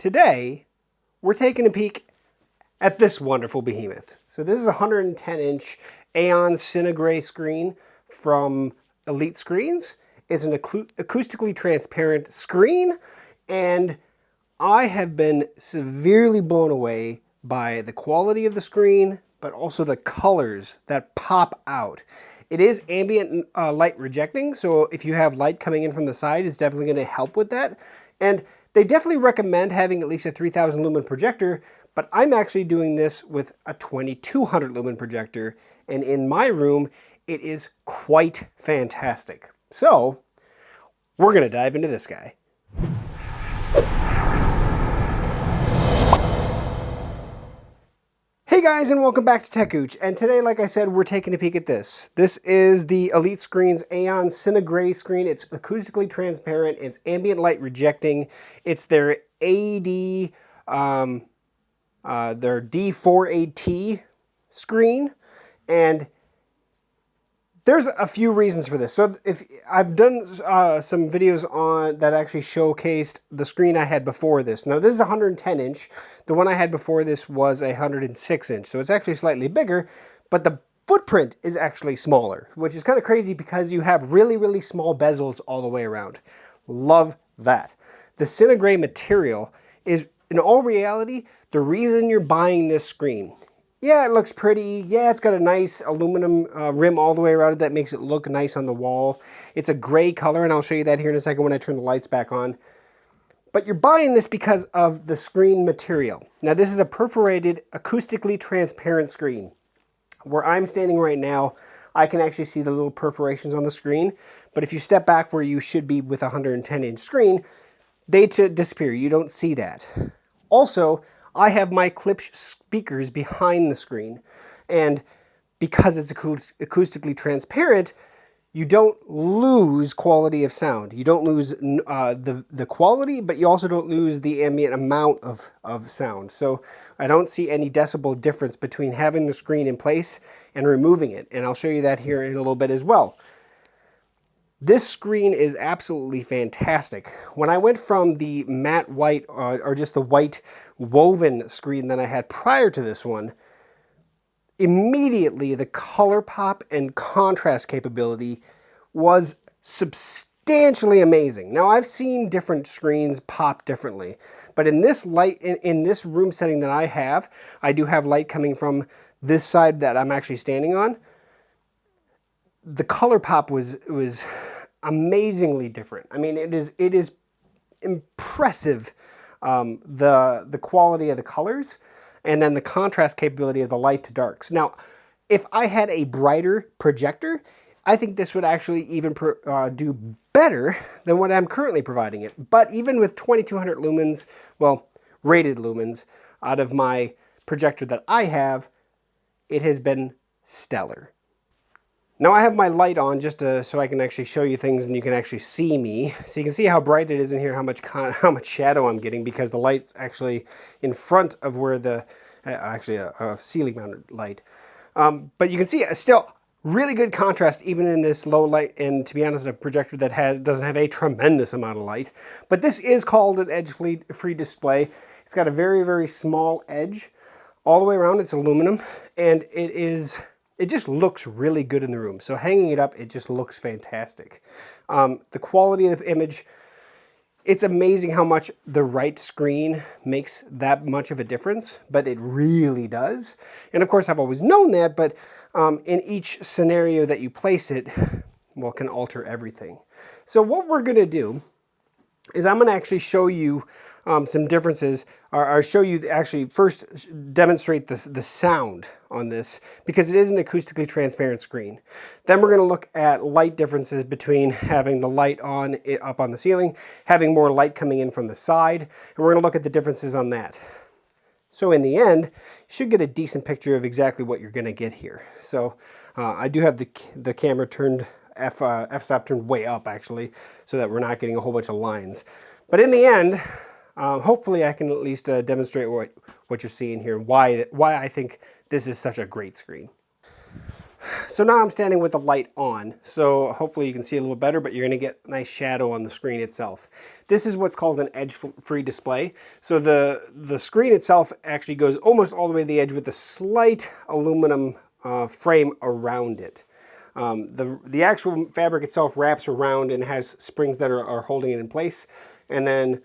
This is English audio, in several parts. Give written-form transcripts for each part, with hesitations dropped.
Today, we're taking a peek at this wonderful behemoth. So this is a 110-inch Aeon CineGrey screen from Elite Screens. It's an acoustically transparent screen, and I have been severely blown away by the quality of the screen, but also the colors that pop out. It is ambient light rejecting, so if you have light coming in from the side, it's definitely going to help with that. And they definitely recommend having at least a 3000 lumen projector, but I'm actually doing this with a 2200 lumen projector, and in my room, it is quite fantastic. So, we're going to dive into this guy. Hey guys, and welcome back to techgooch. And today, like I said, we're taking a peek at this. This is the Elite Screens Aeon CineGrey screen. It's acoustically transparent. It's ambient light rejecting. It's their their D48T screen, and there's a few reasons for this. So if I've done some videos on that actually showcased the screen I had before this. Now this is a 110-inch. The one I had before this was a 106-inch. So it's actually slightly bigger, but the footprint is actually smaller, which is kind of crazy because you have really, really small bezels all the way around. Love that. The CineGrey material is, in all reality, the reason you're buying this screen. Yeah, it looks pretty. Yeah, it's got a nice aluminum rim all the way around it that makes it look nice on the wall. It's a gray color, and I'll show you that here in a second when I turn the lights back on. But you're buying this because of the screen material. Now, this is a perforated, acoustically transparent screen. Where I'm standing right now, I can actually see the little perforations on the screen. But if you step back where you should be with a 110-inch screen, they disappear. You don't see that. Also, I have my Klipsch speakers behind the screen, and because it's acoustically transparent, you don't lose quality of sound. You don't lose the quality, but you also don't lose the ambient amount of sound. So I don't see any decibel difference between having the screen in place and removing it, and I'll show you that here in a little bit as well. This screen is absolutely fantastic. When I went from the matte white or just the white woven screen that I had prior to this one, immediately the color pop and contrast capability was substantially amazing. Now I've seen different screens pop differently, but in this light, in this room setting that I do have light coming from this side that I'm actually standing on. The color pop was amazingly different. I mean, it is impressive, the quality of the colors, and then the contrast capability of the light to darks. Now, if I had a brighter projector, I think this would actually even do better than what I'm currently providing it. But even with 2200 lumens, well, rated lumens, out of my projector that I have, it has been stellar. Now I have my light on just so I can actually show you things and you can actually see me. So you can see how bright it is in here, how much shadow I'm getting because the light's actually in front of where the, actually a ceiling mounted light. But you can see still really good contrast even in this low light, and to be honest, a projector that doesn't have a tremendous amount of light. But this is called an edge-free display. It's got a very, very small edge all the way around. It's aluminum, and it just looks really good in the room. So hanging it up, it just looks fantastic. The quality of the image, it's amazing how much the right screen makes that much of a difference, but it really does. And of course, I've always known that, but in each scenario that you place it, well, can alter everything. So what we're gonna do is I'm gonna actually show you some differences, or show you actually first demonstrate the sound on this because it is an acoustically transparent screen. Then we're going to look at light differences between having the light on up on the ceiling, having more light coming in from the side, and we're going to look at the differences on that. So in the end, you should get a decent picture of exactly what you're going to get here. So I do have the camera turned f-stop turned way up actually, so that we're not getting a whole bunch of lines. But in the end, hopefully I can at least demonstrate what you're seeing here and why I think this is such a great screen. So now I'm standing with the light on, so hopefully you can see a little better, but you're going to get a nice shadow on the screen itself. This is what's called an edge-free display. So the screen itself actually goes almost all the way to the edge with a slight aluminum frame around it. The actual fabric itself wraps around and has springs that are holding it in place, and then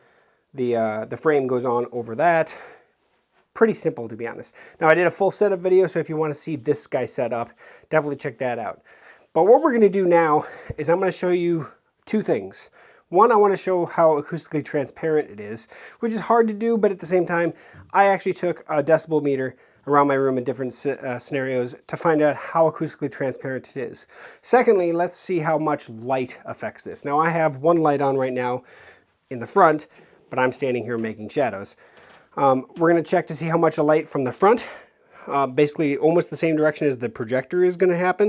the frame goes on over that. Pretty simple, to be honest. Now, I did a full setup video, so if you want to see this guy set up, definitely check that out. But what we're going to do now is I'm going to show you two things. One, I want to show how acoustically transparent it is, which is hard to do, but at the same time, I actually took a decibel meter around my room in different scenarios to find out how acoustically transparent it is. Secondly, let's see how much light affects this. Now, I have one light on right now in the front, but I'm standing here making shadows. We're going to check to see how much a light from the front, basically almost the same direction as the projector is going to have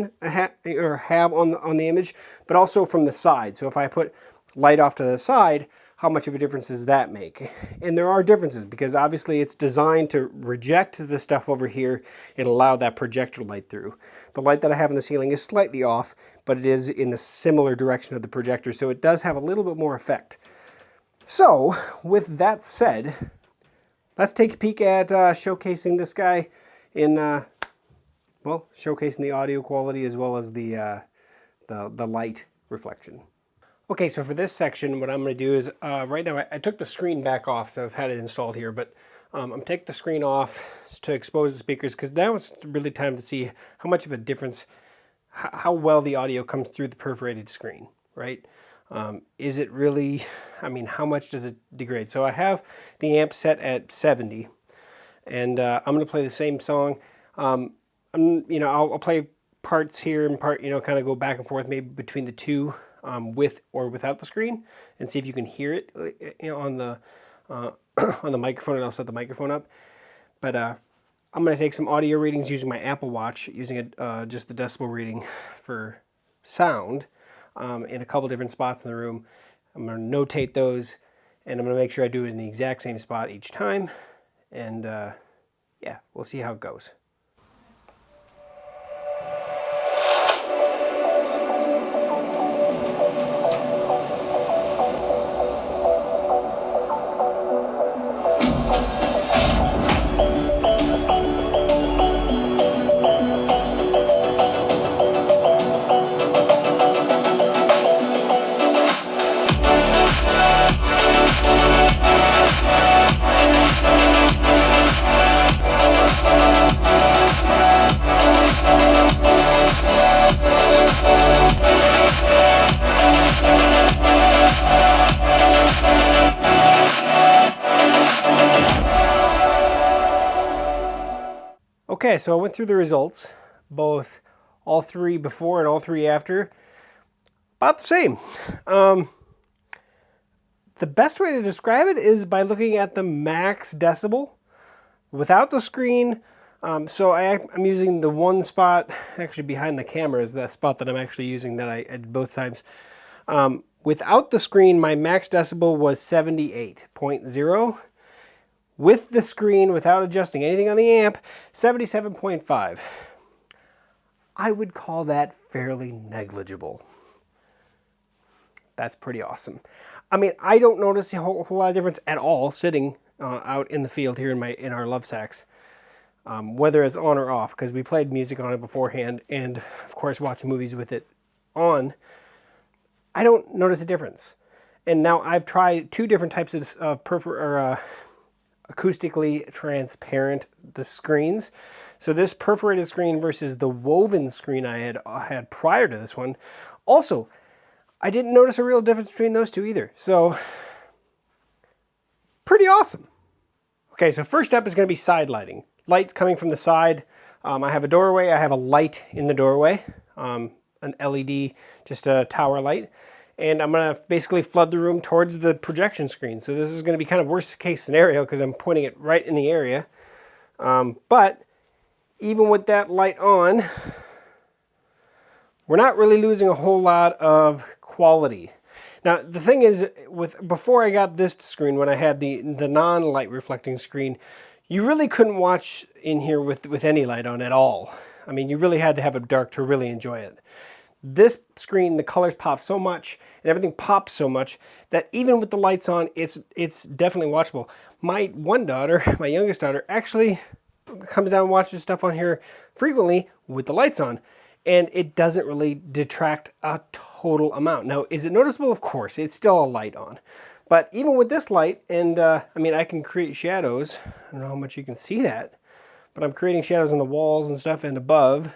on the image, but also from the side. So if I put light off to the side, how much of a difference does that make? And there are differences because obviously it's designed to reject the stuff over here and allow that projector light through. The light that I have in the ceiling is slightly off, but it is in the similar direction of the projector, so it does have a little bit more effect. So with that said, let's take a peek at showcasing this guy in, well, showcasing the audio quality as well as the light reflection. Okay, so for this section, what I'm going to do is, right now I took the screen back off, so I've had it installed here, but I'm taking the screen off to expose the speakers, because now it's really time to see how much of a difference, how well the audio comes through the perforated screen, right? Is it really, I mean, how much does it degrade? So I have the amp set at 70, and I'm going to play the same song. I'll play parts here and part, kind of go back and forth maybe between the two, with or without the screen, and see if you can hear it, on the on the microphone, and I'll set the microphone up. But I'm going to take some audio readings using my Apple Watch, using just the decibel reading for sound. In a couple different spots in the room. I'm going to notate those, and I'm going to make sure I do it in the exact same spot each time. And yeah, we'll see how it goes. Okay, so I went through the results, both all three before and all three after, about the same. The best way to describe it is by looking at the max decibel without the screen. So I'm using the one spot, actually behind the camera is that spot that I'm actually using that I did both times. Without the screen, my max decibel was 78.0. With the screen, without adjusting anything on the amp, 77.5. I would call that fairly negligible. That's pretty awesome. I mean, I don't notice a whole lot of difference at all sitting out in the field here in our love sacks, whether it's on or off, because we played music on it beforehand, and of course watch movies with it on. I don't notice a difference. And now I've tried two different types of acoustically transparent screens. So this perforated screen versus the woven screen I had prior to this one. Also, I didn't notice a real difference between those two either. So, pretty awesome. Okay, so first up is going to be side lighting. Lights coming from the side. I have a doorway. I have a light in the doorway, an LED, just a tower light. And I'm going to basically flood the room towards the projection screen. So this is going to be kind of worst case scenario because I'm pointing it right in the area. But even with that light on, we're not really losing a whole lot of quality. Now, the thing is, before I got this screen, when I had the non-light reflecting screen, you really couldn't watch in here with any light on at all. I mean, you really had to have it dark to really enjoy it. This screen, the colors pop so much and everything pops so much that even with the lights on, it's definitely watchable. My one daughter, my youngest daughter, actually comes down and watches stuff on here frequently with the lights on, and it doesn't really detract a total amount. Now, is it noticeable? Of course, it's still a light on. But even with this light, and I mean, I can create shadows. I don't know how much you can see that, but I'm creating shadows on the walls and stuff and above.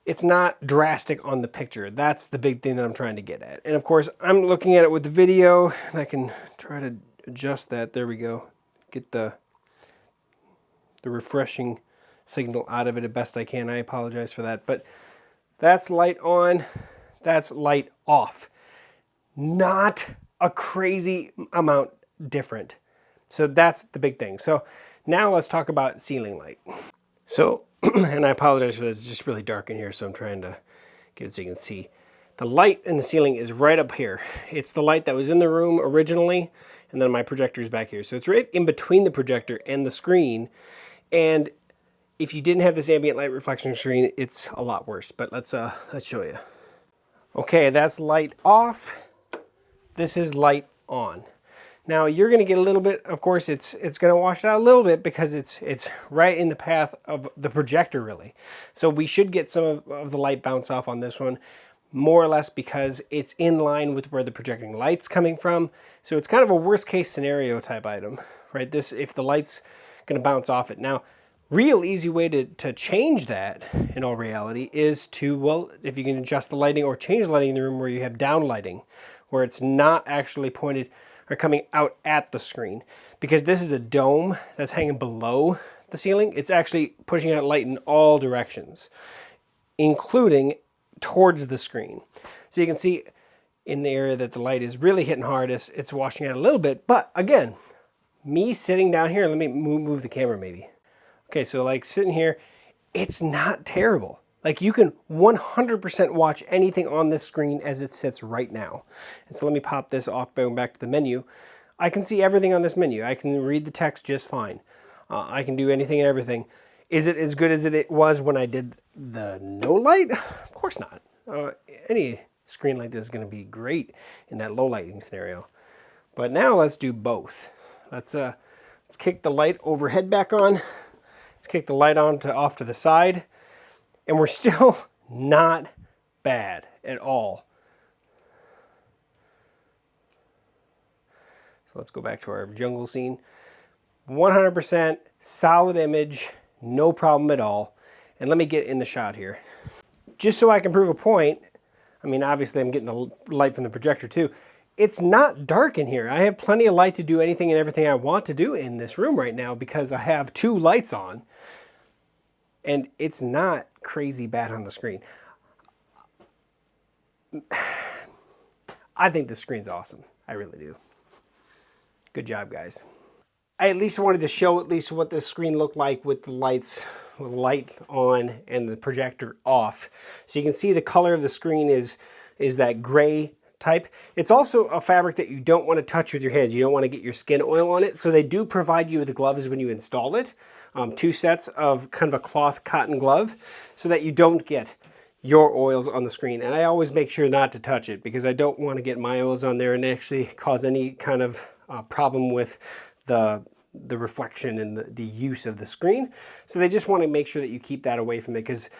It's not drastic on the picture. That's the big thing that I'm trying to get at. And of course, I'm looking at it with the video, and I can try to adjust that. There we go. Get the refreshing signal out of it as best I can. I apologize for that. But that's light on, that's light off. Not a crazy amount different. So that's the big thing. So now let's talk about ceiling light. So, and I apologize for this, it's just really dark in here, so I'm trying to get it so you can see. The light in the ceiling is right up here. It's the light that was in the room originally, and then my projector is back here. So it's right in between the projector and the screen. And if you didn't have this ambient light reflection screen, it's a lot worse. But let's show you. Okay, that's light off. This is light on. Now you're going to get a little bit, of course, it's going to wash it out a little bit because it's right in the path of the projector, really. So we should get some of the light bounce off on this one, more or less because it's in line with where the projecting light's coming from. So it's kind of a worst case scenario type item, right? This, if the light's going to bounce off it. Now, real easy way to change that in all reality is to, well, if you can adjust the lighting or change the lighting in the room where you have down lighting, where it's not actually pointed or coming out at the screen. Because this is a dome that's hanging below the ceiling, it's actually pushing out light in all directions, including towards the screen. So you can see in the area that the light is really hitting hardest, it's washing out a little bit. But again, me sitting down here, let me move the camera maybe. Okay, so like sitting here, it's not terrible. Like you can 100% watch anything on this screen as it sits right now. And so let me pop this off, going back to the menu. I can see everything on this menu. I can read the text just fine. I can do anything and everything. Is it as good as it was when I did the no light? Of course not. Any screen like this is going to be great in that low lighting scenario. But now let's do both. Let's kick the light overhead back on. Let's kick the light on off to the side. And we're still not bad at all. So let's go back to our jungle scene. 100% solid image, no problem at all. And let me get in the shot here. Just so I can prove a point, I mean, obviously I'm getting the light from the projector too. It's not dark in here. I have plenty of light to do anything and everything I want to do in this room right now because I have 2 lights on. And it's not crazy bad on the screen. I think the screen's awesome. I really do. Good job, guys. I at least wanted to show at least what this screen looked like with the lights, with the light on and the projector off. So you can see the color of the screen is that gray type. It's also a fabric that you don't want to touch with your hands. You don't want to get your skin oil on it. So they do provide you with the gloves when you install it. 2 sets of kind of a cloth cotton glove so that you don't get your oils on the screen. And I always make sure not to touch it because I don't want to get my oils on there and actually cause any kind of problem with the reflection and the use of the screen. So they just want to make sure that you keep that away from it because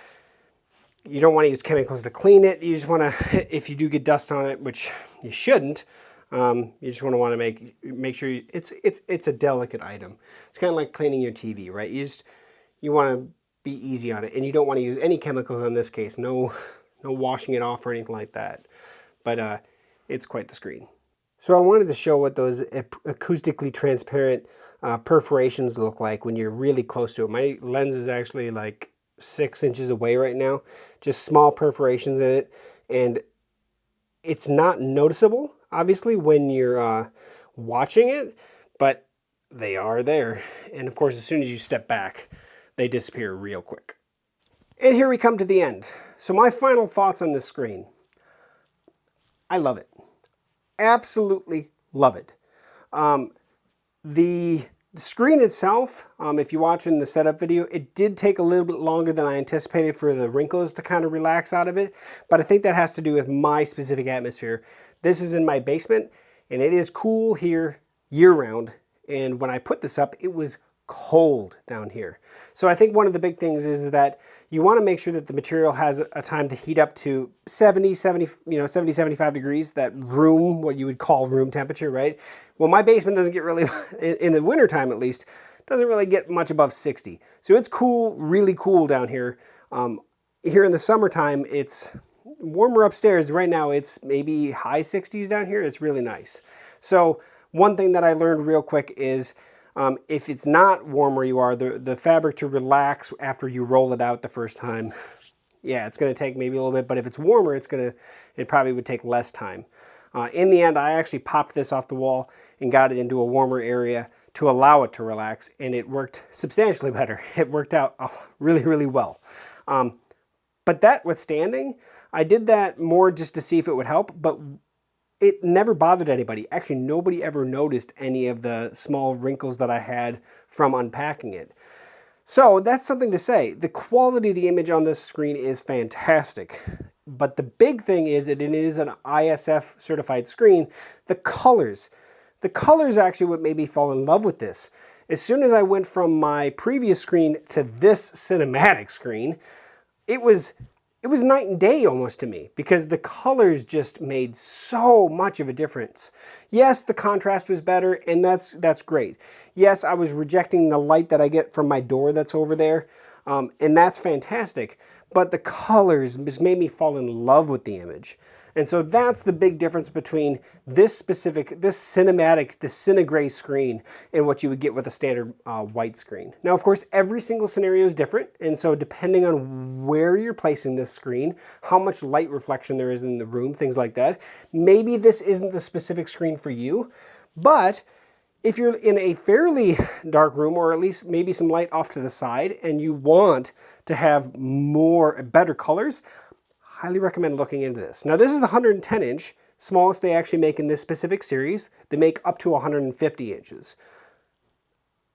you don't want to use chemicals to clean it. You just want to, if you do get dust on it, which you shouldn't, you just want to make sure it's a delicate item. It's kind of like cleaning your TV, right? You want to be easy on it, and you don't want to use any chemicals in this case. No washing it off or anything like that. But it's quite the screen. So I wanted to show what those acoustically transparent perforations look like when you're really close to it. My lens is actually like 6 inches away right now. Just small perforations in it, and it's not noticeable, obviously, when you're watching it, but they are there. And of course, as soon as you step back, they disappear real quick. And here we come to the end. So my final thoughts on this screen. I love it. Absolutely love it. The The screen itself, if you're watching the setup video, it did take a little bit longer than I anticipated for the wrinkles to kind of relax out of it, but I think that has to do with my specific atmosphere. This is in my basement, and it is cool here year-round, and when I put this up, it was cold down here. So I think one of the big things is that you want to make sure that the material has a time to heat up to 70, 75 degrees, that room, what you would call room temperature, right? Well, my basement doesn't get really, in the wintertime at least, doesn't really get much above 60. So it's cool, really cool down here. Here in the summertime, it's warmer upstairs. Right now, it's maybe high 60s down here. It's really nice. So one thing that I learned real quick is if it's not warm where you are, the fabric to relax after you roll it out the first time, yeah, it's going to take maybe a little bit, but if it's warmer, it probably would take less time. In the end, I actually popped this off the wall and got it into a warmer area to allow it to relax, and it worked substantially better. It worked out really, really well. But that withstanding, I did that more just to see if it would help, but it never bothered anybody. Actually, nobody ever noticed any of the small wrinkles that I had from unpacking it. So that's something to say. The quality of the image on this screen is fantastic. But the big thing is that it is an ISF certified screen. The colors actually what made me fall in love with this. As soon as I went from my previous screen to this cinematic screen, it was night and day almost to me, because the colors just made so much of a difference. Yes, the contrast was better, and that's great. Yes, I was rejecting the light that I get from my door that's over there, and that's fantastic. But the colors just made me fall in love with the image. And so that's the big difference between this CineGrey screen and what you would get with a standard white screen. Now, of course, every single scenario is different. And so depending on where you're placing this screen, how much light reflection there is in the room, things like that, maybe this isn't the specific screen for you. But if you're in a fairly dark room, or at least maybe some light off to the side, and you want to have better colors, highly recommend looking into this. Now, this is the 110 inch, smallest they actually make in this specific series. They make up to 150 inches.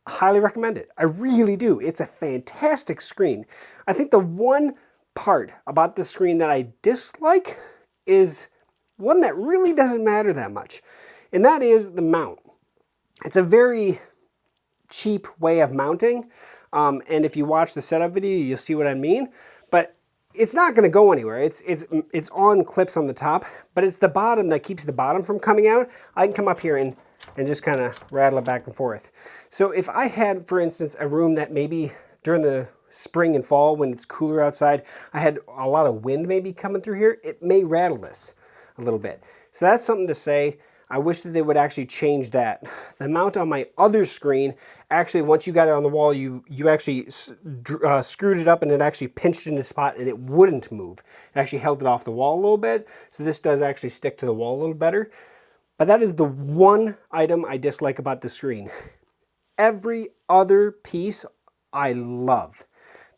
Highly recommend it. I really do. It's a fantastic screen. I think the one part about this screen that I dislike is one that really doesn't matter that much, and that is the mount. It's a very cheap way of mounting, and if you watch the setup video, you'll see what I mean. But it's not going to go anywhere. It's on clips on the top, but it's the bottom that keeps the bottom from coming out. I can come up here and just kind of rattle it back and forth. So if I had, for instance, a room that maybe during the spring and fall when it's cooler outside, I had a lot of wind maybe coming through here, it may rattle this a little bit. So that's something to say. I wish that they would actually change that. The mount on my other screen, actually, once you got it on the wall, you actually screwed it up, and it actually pinched in the spot, and it wouldn't move. It actually held it off the wall a little bit, so this does actually stick to the wall a little better. But that is the one item I dislike about the screen. Every other piece I love.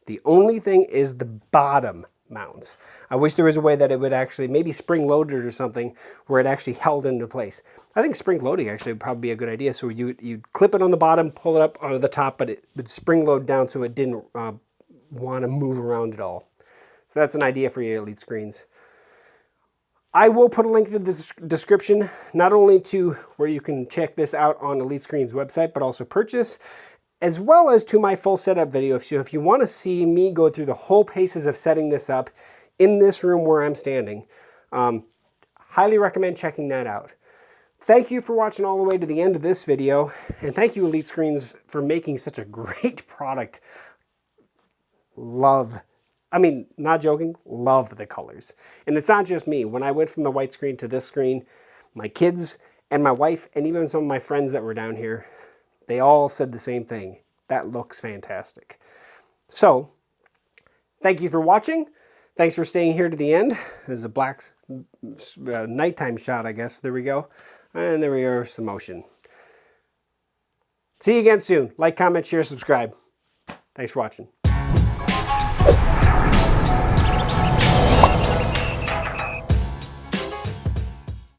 The only thing is the bottom mounts. I wish there was a way that it would actually maybe spring loaded or something where it actually held into place. I think spring loading actually would probably be a good idea. So you'd clip it on the bottom, pull it up onto the top, but it would spring load down so it didn't want to move around at all. So that's an idea for your Elite screens. I will put a link to the description, not only to where you can check this out on Elite Screen's website, but also purchase, as well as to my full setup video. So if you want to see me go through the whole paces of setting this up in this room where I'm standing, highly recommend checking that out. Thank you for watching all the way to the end of this video, and thank you, Elite Screens, for making such a great product. Not joking, love the colors. And it's not just me. When I went from the white screen to this screen, my kids and my wife and even some of my friends that were down here, they all said the same thing. That looks fantastic. So, thank you for watching. Thanks for staying here to the end. There's a black nighttime shot, I guess. There we go. And there we are, some motion. See you again soon. Like, comment, share, subscribe. Thanks for watching.